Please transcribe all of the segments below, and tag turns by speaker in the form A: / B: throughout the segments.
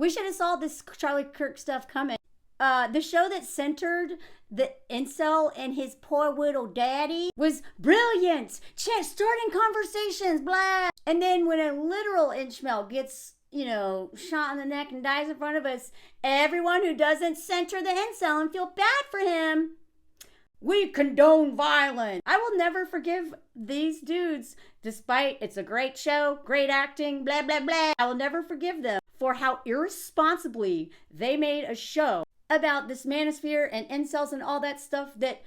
A: We should have saw this Charlie Kirk stuff coming. The show that centered the incel and his poor little daddy was brilliant. Starting conversations, blah. And then when a literal inchmel gets, shot in the neck and dies in front of us, everyone who doesn't center the incel and feel bad for him, we condone violence. I will never forgive these dudes, despite it's a great show, great acting, blah, blah, blah. I will never forgive them for how irresponsibly they made a show about this manosphere and incels and all that stuff that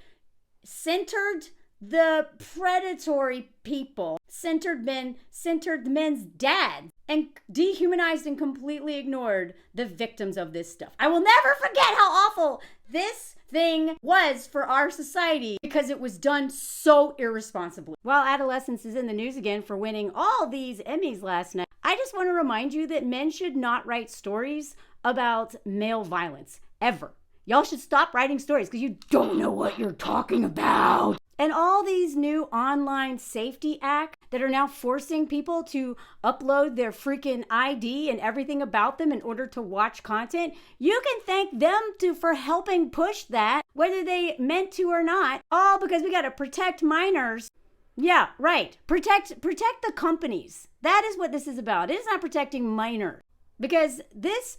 A: centered the predatory people, centered men, centered men's dads, and dehumanized and completely ignored the victims of this stuff. I will never forget how awful this thing was for our society because it was done so irresponsibly. While Adolescence is in the news again for winning all these Emmys last night, I just want to remind you that men should not write stories about male violence. Ever. Y'all should stop writing stories because you don't know what you're talking about. And all these new online safety acts that are now forcing people to upload their freaking ID and everything about them in order to watch content, you can thank them for helping push that, whether they meant to or not, all because we got to protect minors. Yeah, right. Protect the companies. That is what this is about. It is not protecting minors. Because this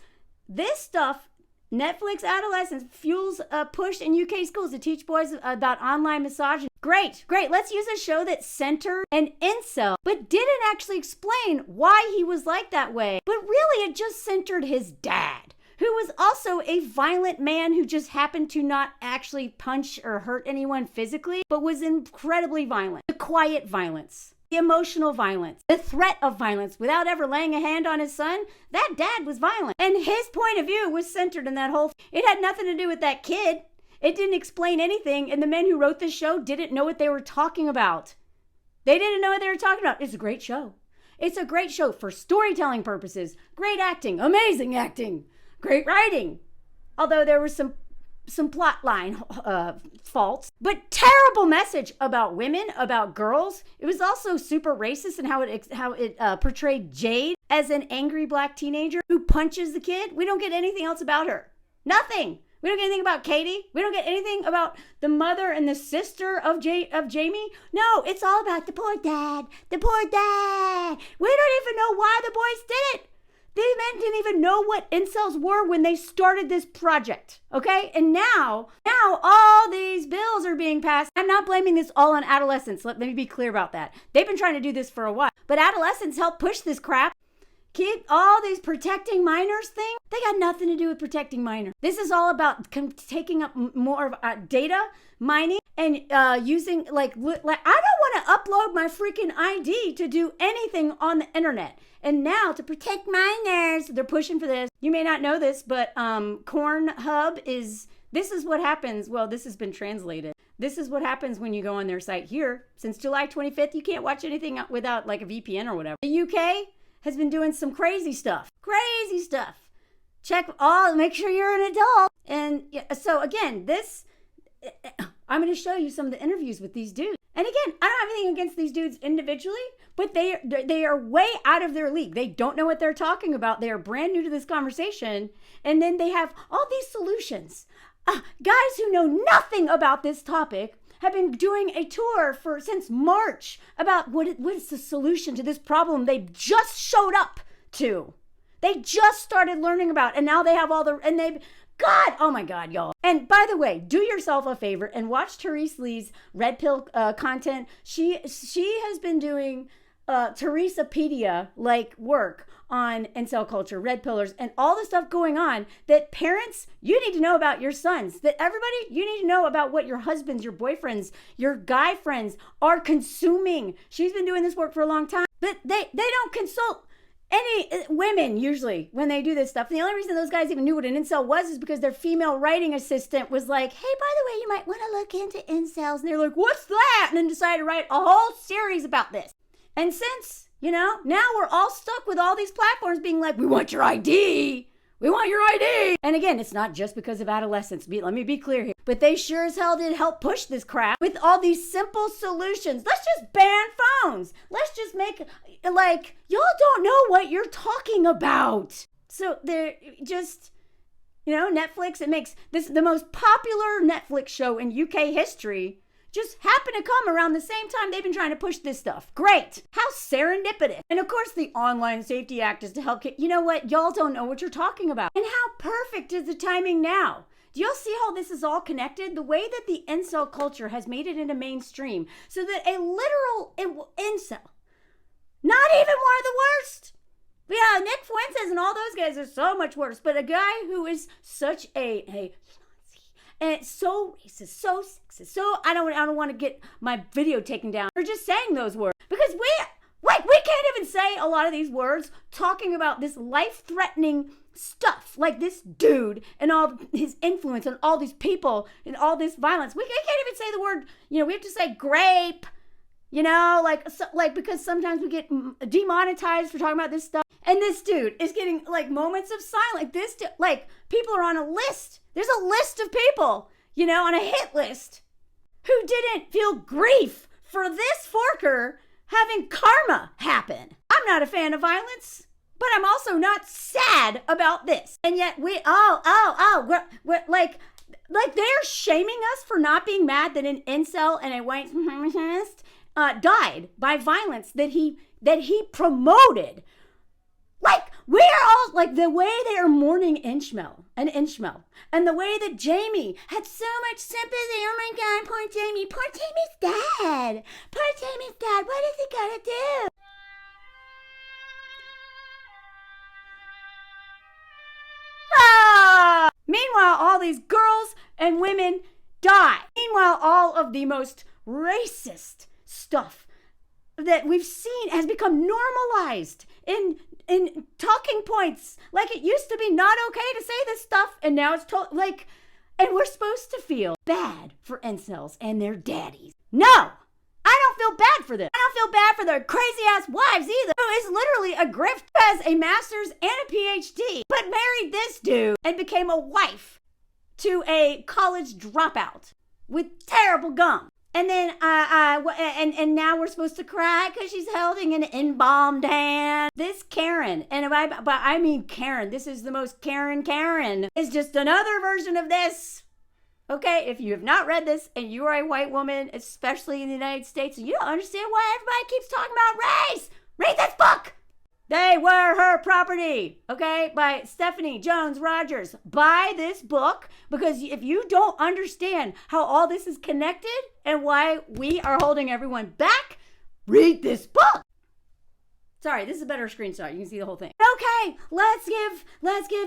A: stuff, Netflix Adolescence, fuels a push in UK schools to teach boys about online misogyny. Great. Let's use a show that centered an incel, but didn't actually explain why he was like that way. But really, it just centered his dad, who was also a violent man who just happened to not actually punch or hurt anyone physically, but was incredibly violent. The quiet violence. The emotional violence, the threat of violence without ever laying a hand on his son, that dad was violent. And his point of view was centered in that whole, it had nothing to do with that kid. It didn't explain anything, and the men who wrote this show didn't know what they were talking about. They didn't know what they were talking about. It's a great show. It's a great show for storytelling purposes. Great acting, amazing acting, great writing. Although there was some plot line faults, but terrible message about women, about girls. It was also super racist in how it portrayed Jade as an angry black teenager who punches the kid. We don't get anything else about her. Nothing. We don't get anything about Katie. We don't get anything about the mother and the sister of Jamie. No, it's all about the poor dad. The poor dad. We don't even know why the boys did it. These men didn't even know what incels were when they started this project, okay? And now all these bills are being passed. I'm not blaming this all on Adolescence. Let me be clear about that. They've been trying to do this for a while. But Adolescence helped push this crap. Keep all these protecting minors thing. They got nothing to do with protecting minors. This is all about taking up more of data mining and using like I don't want to upload my freaking ID to do anything on the internet. And now to protect minors, they're pushing for this. You may not know this, but Cornhub this is what happens. Well, this has been translated. This is what happens when you go on their site here. Since July 25th, you can't watch anything without like a VPN or whatever. The UK has been doing some crazy stuff. Make sure you're an adult. And so again, I'm going to show you some of the interviews with these dudes. And again, I don't have anything against these dudes individually, but they are way out of their league. They don't know what they're talking about. They are brand new to this conversation. And then they have all these solutions. Guys who know nothing about this topic have been doing a tour since March about what is the solution to this problem they just showed up to. They just started learning about, and now they have oh my God, y'all. And by the way, do yourself a favor and watch Therese Lee's Red Pill content. She has been doing Teresapedia like work on incel culture, red pillars, and all the stuff going on that parents, you need to know about your sons, that everybody, you need to know about what your husbands, your boyfriends, your guy friends are consuming. She's been doing this work for a long time, but they don't consult any women usually when they do this stuff. And the only reason those guys even knew what an incel was is because their female writing assistant was like, hey, by the way, you might want to look into incels. And they're like, what's that? And then decided to write a whole series about this. And since, now we're all stuck with all these platforms being like, we want your ID. We want your ID. And again, it's not just because of Adolescence. Let me be clear here. But they sure as hell did help push this crap with all these simple solutions. Let's just ban phones. Let's just make, y'all don't know what you're talking about. So they're just, Netflix, it makes this the most popular Netflix show in UK history just happen to come around the same time they've been trying to push this stuff. Great. How serendipitous. And of course, the Online Safety Act is to help you know what? Y'all don't know what you're talking about. And how perfect is the timing now? Do y'all see how this is all connected? The way that the incel culture has made it into mainstream so that a literal incel, not even one of the worst. Yeah, Nick Fuentes and all those guys are so much worse. But a guy who is such a and it's so racist, so sexist, so I don't want to get my video taken down for just saying those words. Because we can't even say a lot of these words talking about this life-threatening stuff, like this dude and all his influence and all these people and all this violence. We can't even say the word, we have to say grape, because sometimes we get demonetized for talking about this stuff. And this dude is getting moments of silence. People are on a list. There's a list of people, on a hit list who didn't feel grief for this forker having karma happen. I'm not a fan of violence, but I'm also not sad about this. And yet we're they're shaming us for not being mad that an incel and a white supremacist died by violence that he promoted. We are all, the way they are mourning Inchmel, and the way that Jamie had so much sympathy. Oh my God, poor Jamie. Poor Jamie's dead. Poor Jamie's dead. What is he gonna do? Meanwhile, all these girls and women die. Meanwhile, all of the most racist stuff that we've seen has become normalized in talking points. It used to be not okay to say this stuff, and now it's and we're supposed to feel bad for incels and their daddies. No! I don't feel bad for them. I don't feel bad for their crazy ass wives either. Who is literally a grift, has a master's and a PhD, but married this dude and became a wife to a college dropout with terrible gum. And then, and now we're supposed to cry because she's holding an embalmed hand. This Karen, but I mean Karen, this is the most Karen, is just another version of this. Okay, if you have not read this and you are a white woman, especially in the United States, and you don't understand why everybody keeps talking about race, read this book. They Were Her Property, okay, by Stephanie Jones Rogers. Buy this book, because if you don't understand how all this is connected and why we are holding everyone back, read this book. Sorry, this is a better screenshot. You can see the whole thing. Okay, let's give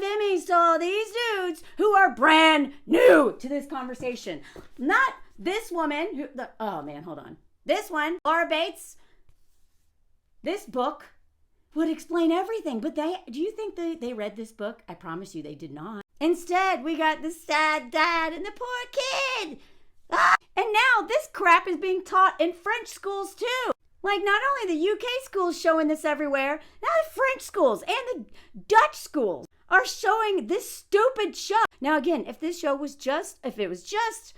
A: Emmys to all these dudes who are brand new to this conversation. Not this woman oh man, hold on. This one, Laura Bates, this book would explain everything, but do you think they read this book? I promise you they did not. Instead, we got the sad dad and the poor kid. And now this crap is being taught in French schools too. Not only the UK schools showing this everywhere, now the French schools and the Dutch schools are showing this stupid show. Now again, if it was just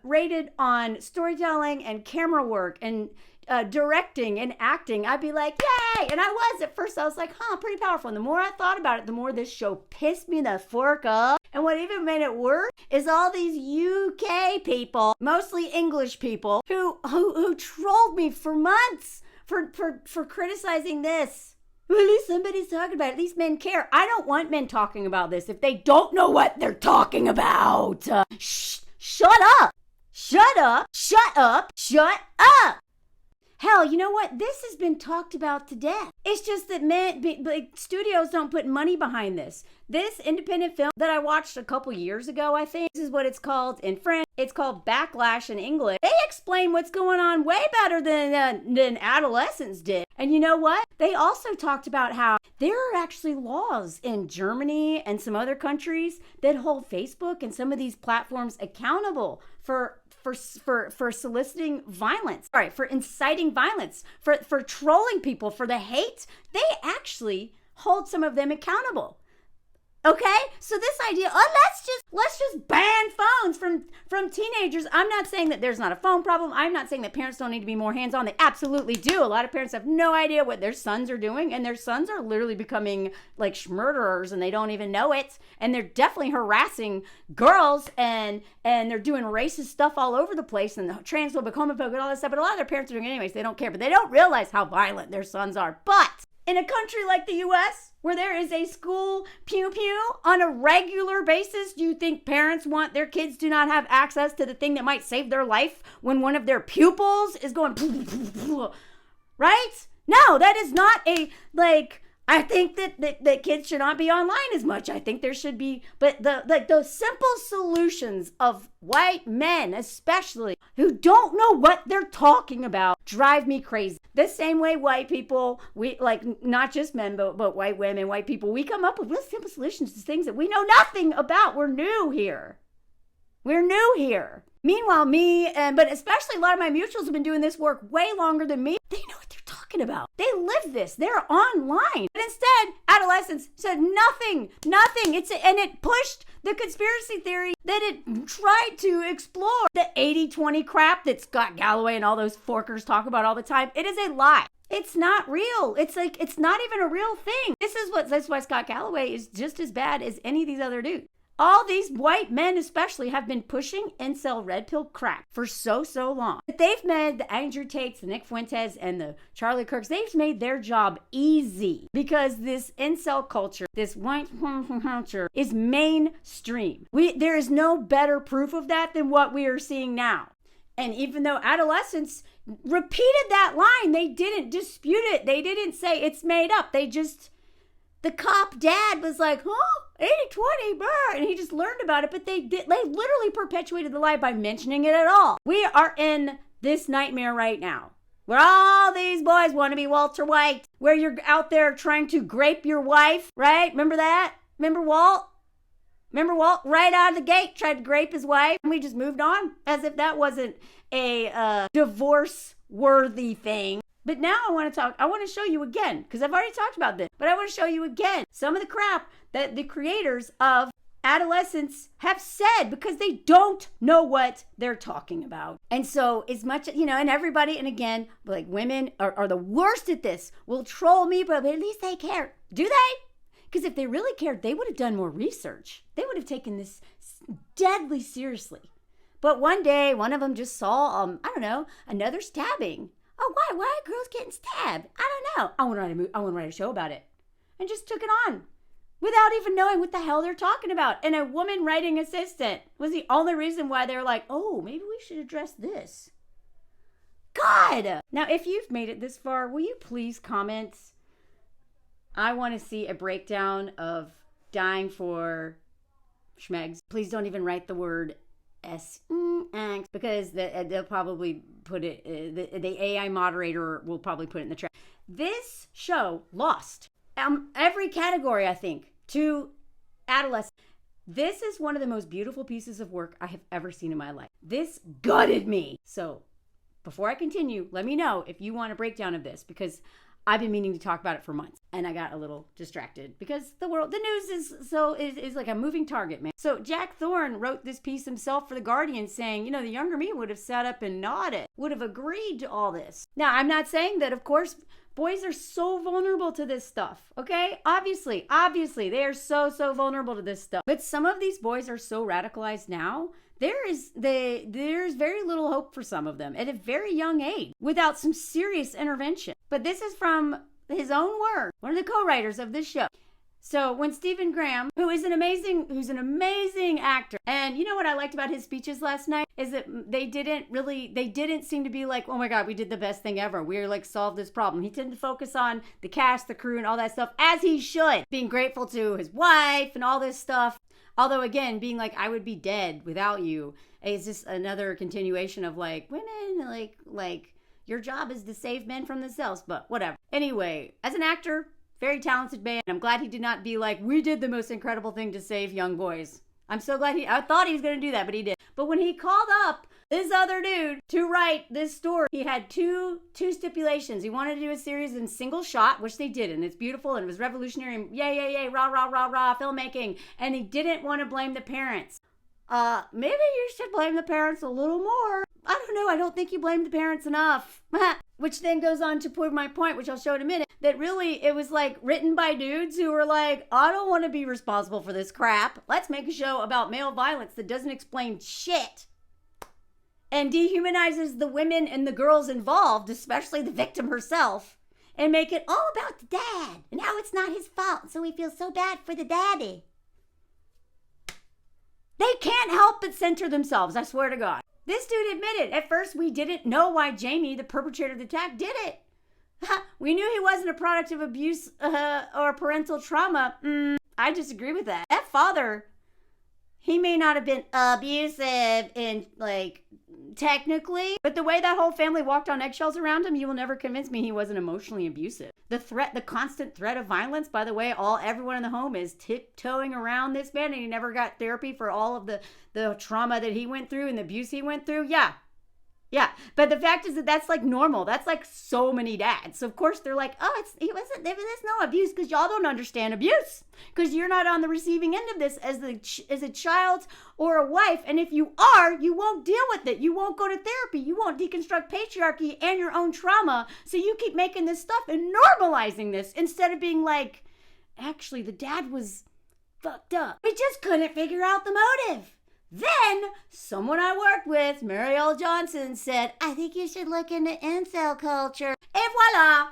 A: rated on storytelling and camera work and directing and acting, I'd be like, yay! And I was at first. I was like, pretty powerful. And the more I thought about it, the more this show pissed me the fork up. And what even made it worse is all these UK people, mostly English people, who trolled me for months for criticizing this. Well, at least somebody's talking about it. At least men care. I don't want men talking about this if they don't know what they're talking about. Shut up. Shut up. Shut up. Shut up. Hell, you know what? This has been talked about to death. It's just that studios don't put money behind this. This independent film that I watched a couple years ago, I think, this is what it's called in French. It's called Backlash in English. They explain what's going on way better than Adolescence did. And you know what? They also talked about how there are actually laws in Germany and some other countries that hold Facebook and some of these platforms accountable for soliciting violence, for inciting violence, for trolling people, for the hate. They actually hold some of them accountable. Okay, so this idea, let's just ban phones from teenagers. I'm not saying that there's not a phone problem. I'm not saying that parents don't need to be more hands-on. They absolutely do. A lot of parents have no idea what their sons are doing, and their sons are literally becoming like murderers, and they don't even know it. And they're definitely harassing girls, and they're doing racist stuff all over the place, and transphobic, homophobic, and all this stuff. But a lot of their parents are doing it anyways. They don't care, but they don't realize how violent their sons are. But in a country like the U.S., where there is a school pew-pew on a regular basis, do you think parents want their kids to not have access to the thing that might save their life when one of their pupils is going, right? No, that is not I think that kids should not be online as much. I think there should be, but those simple solutions of white men, especially, who don't know what they're talking about, drive me crazy. The same way white people, we not just men, but white women, white people, we come up with real simple solutions to things that we know nothing about. We're new here. Meanwhile, but especially a lot of my mutuals have been doing this work way longer than me. They know what they're talking about. They live this. They're online. But instead, Adolescence said nothing. And it pushed the conspiracy theory that it tried to explore. The 80-20 crap that Scott Galloway and all those forkers talk about all the time. It is a lie. It's not real. It's not even a real thing. That's why Scott Galloway is just as bad as any of these other dudes. All these white men especially have been pushing incel red pill crack for so long. But they've made the Andrew Tates, the Nick Fuentes, and the Charlie Kirks, they've made their job easy because this incel culture, this white culture is mainstream. There is no better proof of that than what we are seeing now. And even though Adolescence repeated that line, they didn't dispute it. They didn't say it's made up. The cop dad was like, 80-20, and he just learned about it, but they literally perpetuated the lie by mentioning it at all. We are in this nightmare right now, where all these boys want to be Walter White, where you're out there trying to grape your wife, right? Remember that? Remember Walt right out of the gate tried to grape his wife, and we just moved on as if that wasn't a divorce-worthy thing. But now I want to show you again, because I've already talked about this, but I want to show you again some of the crap that the creators of Adolescence have said, because they don't know what they're talking about. And so as much, and everybody, and again, like women are the worst at this, will troll me, but at least they care. Do they? Because if they really cared, they would have done more research. They would have taken this deadly seriously. But one day, one of them just saw, another stabbing. Oh, why are girls getting stabbed? I don't know. I want to write a show about it. And just took it on without even knowing what the hell they're talking about. And a woman writing assistant was the only reason why they were like, oh, maybe we should address this. God! Now, if you've made it this far, will you please comment? I want to see a breakdown of dying for schmegs. Please don't even write the word because they'll probably put it, the AI moderator will probably put it in the chat. This show lost every category, I think, to Adolescence. This is one of the most beautiful pieces of work I have ever seen in my life. This gutted me. So before I continue, let me know if you want a breakdown of this, because I've been meaning to talk about it for months, and I got a little distracted because the news is like a moving target, man. So Jack Thorne wrote this piece himself for The Guardian saying, the younger me would have sat up and nodded, would have agreed to all this. Now, I'm not saying that, of course, boys are so vulnerable to this stuff, okay? Obviously, they are so vulnerable to this stuff. But some of these boys are so radicalized now, there's very little hope for some of them at a very young age without some serious intervention. But this is from his own words, one of the co-writers of this show. So when Stephen Graham, who's an amazing actor, and you know what I liked about his speeches last night is that they didn't seem to be like, oh my God, we did the best thing ever. We're like solved this problem. He tended to focus on the cast, the crew, and all that stuff, as he should, being grateful to his wife and all this stuff. Although again, being like, I would be dead without you, is just another continuation of like, women, like your job is to save men from themselves, but whatever. Anyway, as an actor, very talented man. I'm glad he did not be like, we did the most incredible thing to save young boys. I'm so glad I thought he was going to do that, but he did. But when he called up this other dude to write this story. He had two stipulations. He wanted to do a series in single shot, which they did, and it's beautiful and it was revolutionary and yay, rah, rah, rah, rah, filmmaking. And he didn't want to blame the parents. Maybe you should blame the parents a little more. I don't know. I don't think you blame the parents enough. Which then goes on to prove my point, which I'll show in a minute, that really it was like written by dudes who were like, I don't want to be responsible for this crap. Let's make a show about male violence that doesn't explain shit and dehumanizes the women and the girls involved, especially the victim herself, and make it all about the dad and how it's not his fault, so we feel so bad for the daddy. They can't help but center themselves, I swear to God. This dude admitted, at first we didn't know why Jamie, the perpetrator of the attack, did it. We knew he wasn't a product of abuse or parental trauma. I disagree with that. That father, he may not have been abusive in, like, technically, but the way that whole family walked on eggshells around him, you will never convince me he wasn't emotionally abusive. The constant threat of violence, by the way, everyone in the home is tiptoeing around this man, and he never got therapy for all of the trauma that he went through and the abuse he went through. Yeah, but the fact is that that's like normal. That's like so many dads. So of course they're like, there's no abuse because y'all don't understand abuse because you're not on the receiving end of this as a child or a wife. And if you are, you won't deal with it. You won't go to therapy. You won't deconstruct patriarchy and your own trauma. So you keep making this stuff and normalizing this instead of being like, actually, the dad was fucked up. We just couldn't figure out the motive. Then, someone I worked with, Marielle Johnson, said, I think you should look into incel culture. And voila!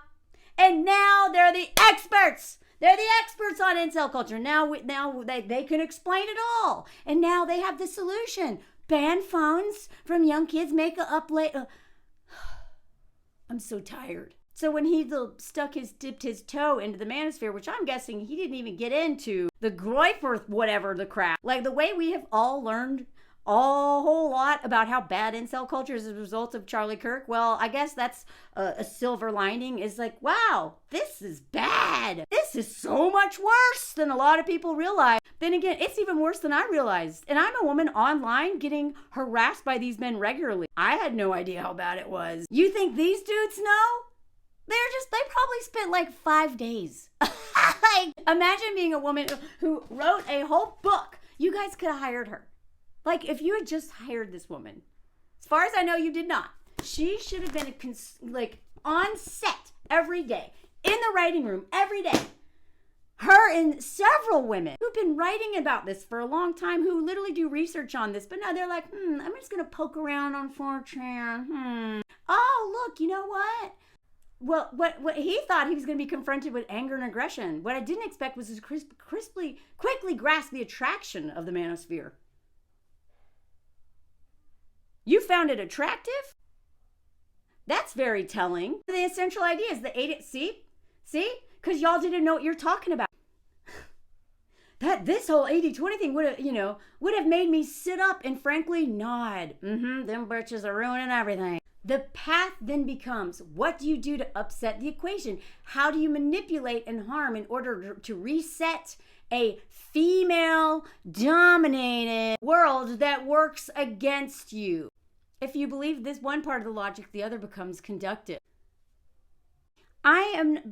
A: And now they're the experts. They're the experts on incel culture. Now they can explain it all. And now they have the solution. Ban phones from young kids, make it up late. I'm so tired. So when he dipped his toe into the manosphere, which I'm guessing he didn't even get into the groip or whatever the crap. Like the way we have all learned a whole lot about how bad incel culture is as a result of Charlie Kirk. Well, I guess that's a silver lining is like, wow, this is bad. This is so much worse than a lot of people realize. Then again, it's even worse than I realized. And I'm a woman online getting harassed by these men regularly. I had no idea how bad it was. You think these dudes know? They probably spent like 5 days. Like, imagine being a woman who wrote a whole book. You guys could have hired her. Like, if you had just hired this woman. As far as I know, you did not. She should have been on set every day, in the writing room every day. Her and several women who've been writing about this for a long time, who literally do research on this, but now they're like, I'm just going to poke around on 4chan. Oh, look, you know what? Well, what he thought he was going to be confronted with anger and aggression. What I didn't expect was to quickly grasp the attraction of the manosphere. You found it attractive? That's very telling. The essential idea is see? Because y'all didn't know what you're talking about. This whole 80-20 thing would have made me sit up and frankly nod. Them bitches are ruining everything. The path then becomes, what do you do to upset the equation? How do you manipulate and harm in order to reset a female-dominated world that works against you? If you believe this one part of the logic, the other becomes conductive.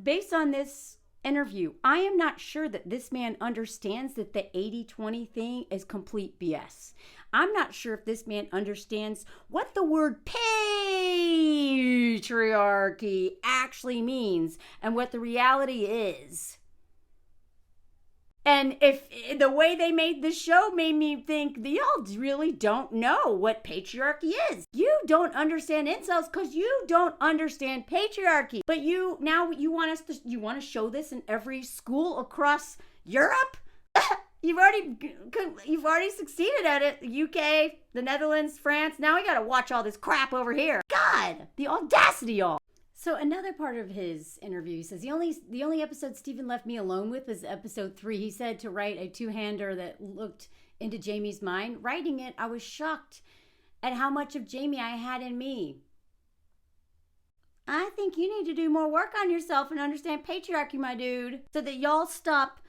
A: Based on this interview, I am not sure that this man understands that the 80-20 thing is complete BS. I'm not sure if this man understands what the word patriarchy actually means and what the reality is. And if the way they made this show made me think y'all really don't know what patriarchy is. You don't understand incels because you don't understand patriarchy. But you want to show this in every school across Europe? You've already succeeded at it. The UK, the Netherlands, France. Now we gotta watch all this crap over here. God, the audacity, y'all. So another part of his interview, he says the only episode Stephen left me alone with was episode 3. He said to write a two-hander that looked into Jamie's mind. Writing it, I was shocked at how much of Jamie I had in me. I think you need to do more work on yourself and understand patriarchy, my dude, so that y'all stop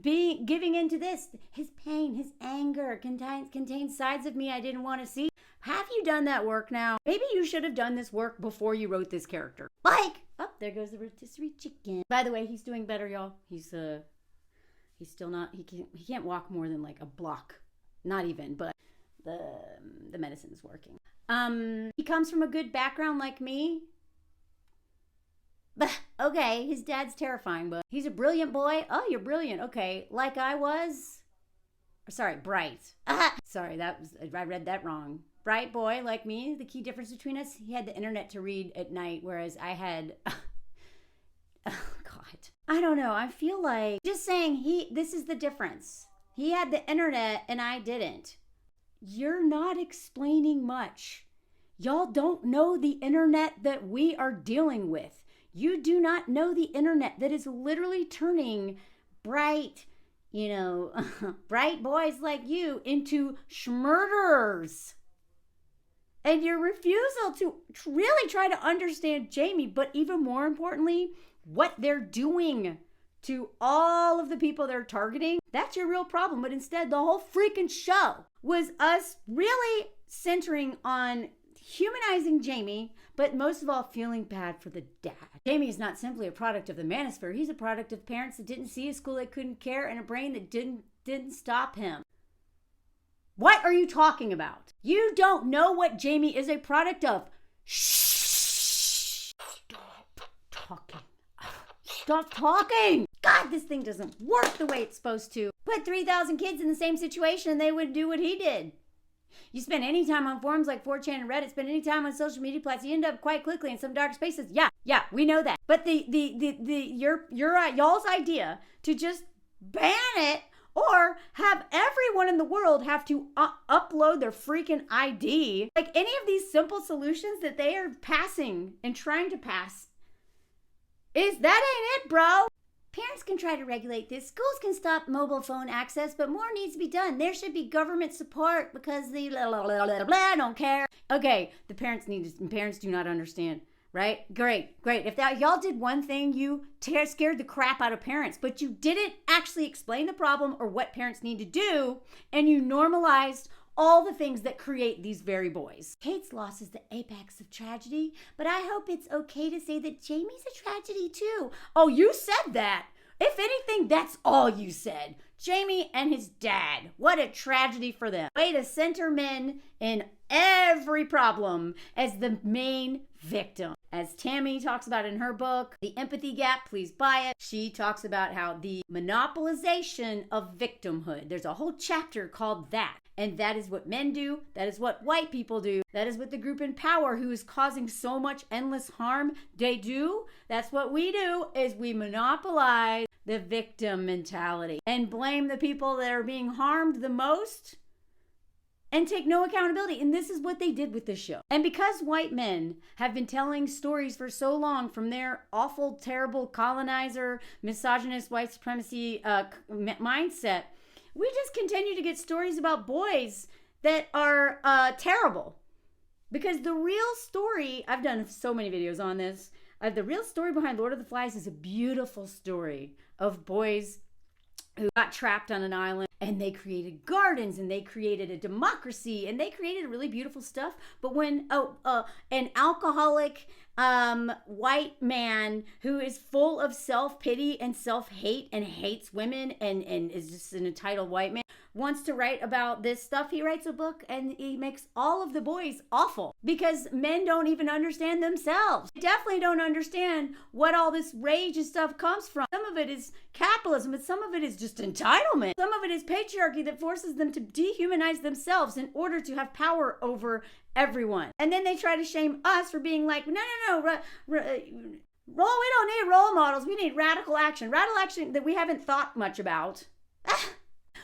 A: giving into this. His pain, his anger contains sides of me I didn't want to see. Have you done that work now? Maybe you should have done this work before you wrote this character. Like, oh, there goes the rotisserie chicken. By the way, he's doing better, y'all. He's still not, he can't walk more than like a block. Not even, but the medicine's working. He comes from a good background like me. But okay, his dad's terrifying, but he's a brilliant boy. Oh, you're brilliant. Okay, like I was. Sorry, bright. Sorry, I read that wrong. Bright boy like me. The key difference between us, he had the internet to read at night, whereas I had. Oh God, I don't know. I feel like just saying this is the difference. He had the internet and I didn't. You're not explaining much. Y'all don't know the internet that we are dealing with. You do not know the internet that is literally turning bright, bright boys like you into schmurderers. And your refusal to really try to understand Jamie, but even more importantly, what they're doing to all of the people they're targeting, that's your real problem. But instead, the whole freaking show was us really centering on humanizing Jamie, but most of all, feeling bad for the dad. Jamie is not simply a product of the Manosphere. He's a product of parents that didn't see a school that couldn't care and a brain that didn't stop him. What are you talking about? You don't know what Jamie is a product of. Shh! Stop talking. Stop talking! God, this thing doesn't work the way it's supposed to. Put 3,000 kids in the same situation and they would do what he did. You spend any time on forums like 4chan and Reddit, spend any time on social media platforms, you end up quite quickly in some dark spaces. Yeah, we know that. But y'all's idea to just ban it or have everyone in the world have to upload their freaking ID, like any of these simple solutions that they are passing and trying to pass, that ain't it, bro. Parents can try to regulate this. Schools can stop mobile phone access, but more needs to be done. There should be government support because the don't care. Okay, the parents do not understand, right? Great. If y'all did one thing, you scared the crap out of parents, but you didn't actually explain the problem or what parents need to do, and you normalized all the things that create these very boys. Kate's loss is the apex of tragedy, but I hope it's okay to say that Jamie's a tragedy too. Oh, you said that. If anything, that's all you said. Jamie and his dad. What a tragedy for them. Way to center men in every problem as the main victim. As Tammy talks about in her book, The Empathy Gap, please buy it. She talks about how the monopolization of victimhood. There's a whole chapter called that. And that is what men do. That is what white people do. That is what the group in power who is causing so much endless harm, they do. That's what we do, is we monopolize the victim mentality and blame the people that are being harmed the most and take no accountability. And this is what they did with this show. And because white men have been telling stories for so long from their awful, terrible colonizer, misogynist, white supremacy mindset, we just continue to get stories about boys that are terrible. Because the real story, I've done so many videos on this, the real story behind Lord of the Flies is a beautiful story of boys who got trapped on an island and they created gardens and they created a democracy and they created really beautiful stuff. But when an alcoholic white man who is full of self-pity and self-hate and hates women and is just an entitled white man wants to write about this stuff, he writes a book and he makes all of the boys awful because men don't even understand themselves. They definitely don't understand what all this rage and stuff comes from. Some of it is capitalism, but some of it is just entitlement. Some of it is patriarchy that forces them to dehumanize themselves in order to have power over everyone. And then they try to shame us for being like, no, we don't need role models. We need radical action. Radical action that we haven't thought much about.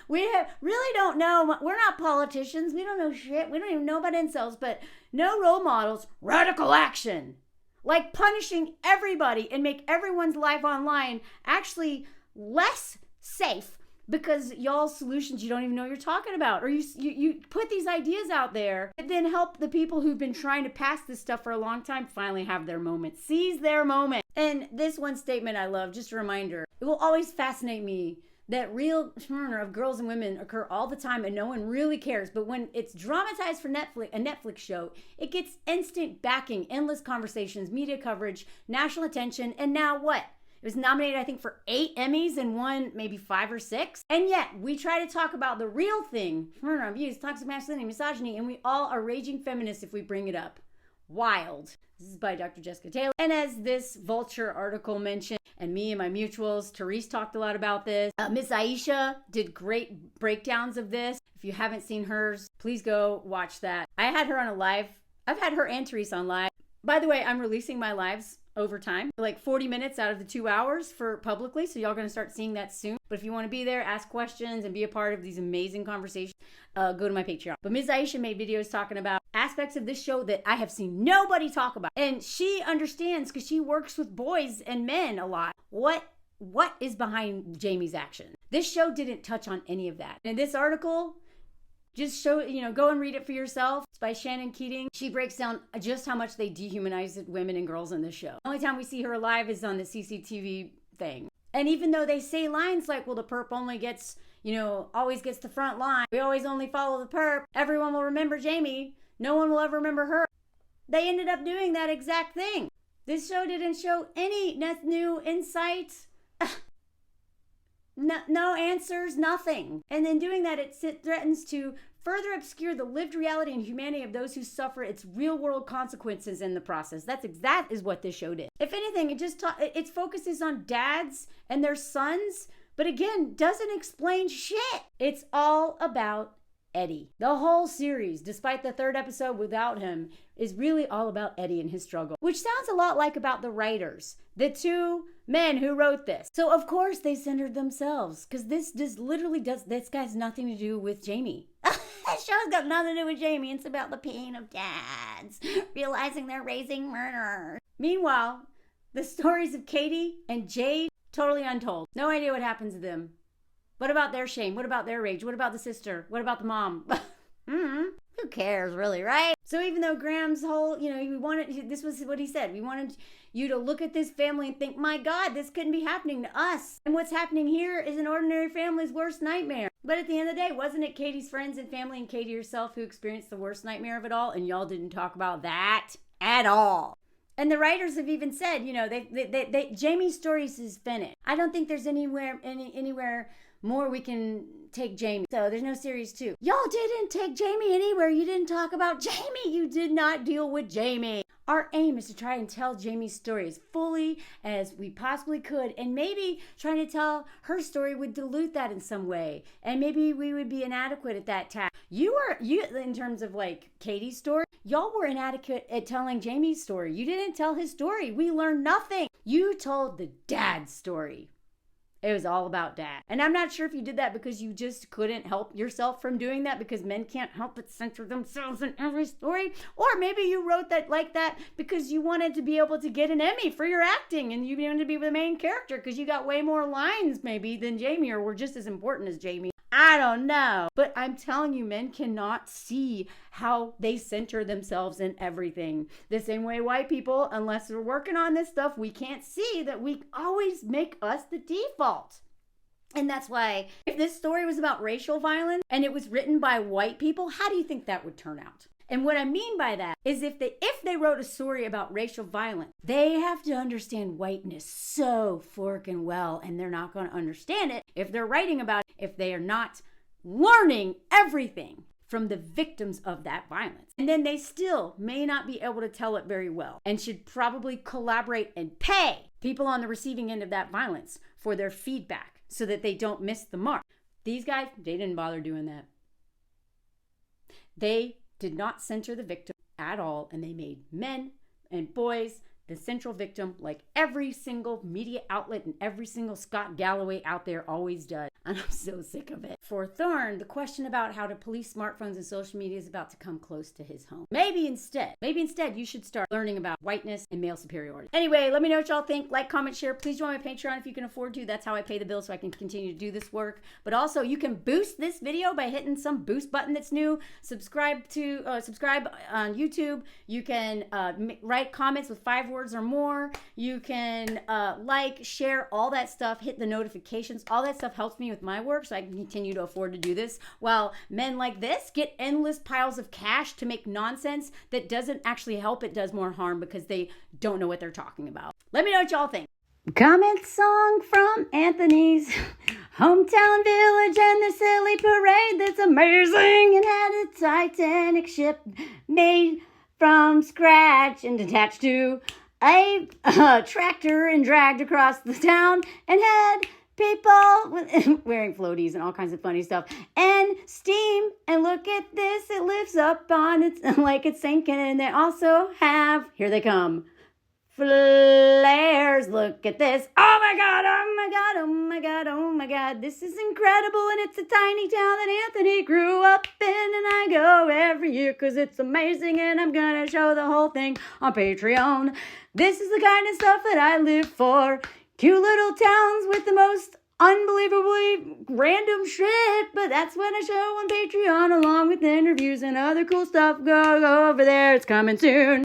A: Really don't know. We're not politicians. We don't know shit. We don't even know about incels, but no role models. Radical action. Like punishing everybody and make everyone's life online actually less safe because y'all's solutions you don't even know what you're talking about. Or you put these ideas out there and then help the people who've been trying to pass this stuff for a long time finally have their moment. Seize their moment. And this one statement I love, just a reminder, it will always fascinate me that real murder of girls and women occur all the time and no one really cares. But when it's dramatized for a Netflix show, it gets instant backing, endless conversations, media coverage, national attention, and now what? It was nominated, I think, for 8 Emmys and won maybe 5 or 6. And yet, we try to talk about the real thing, murder, abuse, toxic masculinity, misogyny, and we all are raging feminists if we bring it up. Wild. This is by Dr. Jessica Taylor. And as this Vulture article mentioned, and me and my mutuals, Therese talked a lot about this. Miss Aisha did great breakdowns of this. If you haven't seen hers, please go watch that. I had her on a live. I've had her and Therese on live. By the way, I'm releasing my lives over time, like 40 minutes out of the 2 hours for publicly. So y'all gonna start seeing that soon. But if you want to be there, ask questions, and be a part of these amazing conversations, go to my Patreon. But Ms. Aisha made videos talking about aspects of this show that I have seen nobody talk about. And she understands because she works with boys and men a lot. What is behind Jamie's action? This show didn't touch on any of that. And this article, just show, go and read it for yourself. It's by Shannon Keating. She breaks down just how much they dehumanized women and girls in this show. The only time we see her alive is on the CCTV thing. And even though they say lines like, well, the perp only gets, always gets the front line. We always only follow the perp. Everyone will remember Jamie. No one will ever remember her. They ended up doing that exact thing. This show didn't show any new insight. No answers, nothing. And in doing that, it threatens to further obscure the lived reality and humanity of those who suffer its real world consequences in the process. That is what this show did. If anything, it focuses on dads and their sons, but again, doesn't explain shit. It's all about Eddie. The whole series, despite the 3rd episode without him, is really all about Eddie and his struggle, which sounds a lot like about the writers, the 2 men who wrote this. So of course they centered themselves, because this guy's nothing to do with Jamie. This show's got nothing to do with Jamie. It's about the pain of dads realizing they're raising murderers. Meanwhile, the stories of Katie and Jade, totally untold. No idea what happens to them. What about their shame? What about their rage? What about the sister? What about the mom? Who cares, really, right? So even though Graham's whole, this was what he said. We wanted you to look at this family and think, my God, this couldn't be happening to us. And what's happening here is an ordinary family's worst nightmare. But at the end of the day, wasn't it Katie's friends and family and Katie herself who experienced the worst nightmare of it all? And y'all didn't talk about that at all. And the writers have even said, Jamie's stories is finished. I don't think there's anywhere more we can take Jamie. So there's no series 2. Y'all didn't take Jamie anywhere. You didn't talk about Jamie. You did not deal with Jamie. Our aim is to try and tell Jamie's story as fully as we possibly could. And maybe trying to tell her story would dilute that in some way. And maybe we would be inadequate at that task. You in terms of like Katie's story, y'all were inadequate at telling Jamie's story. You didn't tell his story. We learned nothing. You told the dad's story. It was all about dad. And I'm not sure if you did that because you just couldn't help yourself from doing that because men can't help but center themselves in every story. Or maybe you wrote that like that because you wanted to be able to get an Emmy for your acting and you wanted to be the main character because you got way more lines maybe than Jamie or were just as important as Jamie. I don't know. But I'm telling you, men cannot see how they center themselves in everything. The same way white people, unless we're working on this stuff, we can't see that we always make us the default. And that's why if this story was about racial violence and it was written by white people, how do you think that would turn out? And what I mean by that is if they wrote a story about racial violence, they have to understand whiteness so forking well, and they're not going to understand it if they're writing about it, if they are not learning everything from the victims of that violence. And then they still may not be able to tell it very well and should probably collaborate and pay people on the receiving end of that violence for their feedback so that they don't miss the mark. These guys, they didn't bother doing that. They did not center the victim at all, and they made men and boys the central victim like every single media outlet and every single Scott Galloway out there always does. And I'm so sick of it. For Thorne, the question about how to police smartphones and social media is about to come close to his home. Maybe instead you should start learning about whiteness and male superiority. Anyway, let me know what y'all think. Like, comment, share. Please join my Patreon if you can afford to. That's how I pay the bills so I can continue to do this work. But also, you can boost this video by hitting some boost button that's new. Subscribe on YouTube. You can write comments with 5 words or more. You can like, share, all that stuff, hit the notifications. All that stuff helps me with my work so I can continue to afford to do this, while men like this get endless piles of cash to make nonsense that doesn't actually help. It does more harm because they don't know what they're talking about. Let me know what y'all think. Comment song from Anthony's hometown village and the silly parade that's amazing, and had a Titanic ship made from scratch and attached to a tractor and dragged across the town, and had people wearing floaties and all kinds of funny stuff and steam. And look at this, it lifts up on its like it's sinking, and they also have, here they come, flares. Look at this. Oh my god, oh my god, oh my god, oh my god. This is incredible, and it's a tiny town that Anthony grew up in, and I go every year because it's amazing, and I'm gonna show the whole thing on Patreon. This is the kind of stuff that I live for. Cute little towns with the most unbelievably random shit, but that's what I show on Patreon, along with interviews and other cool stuff. Go over there, it's coming soon.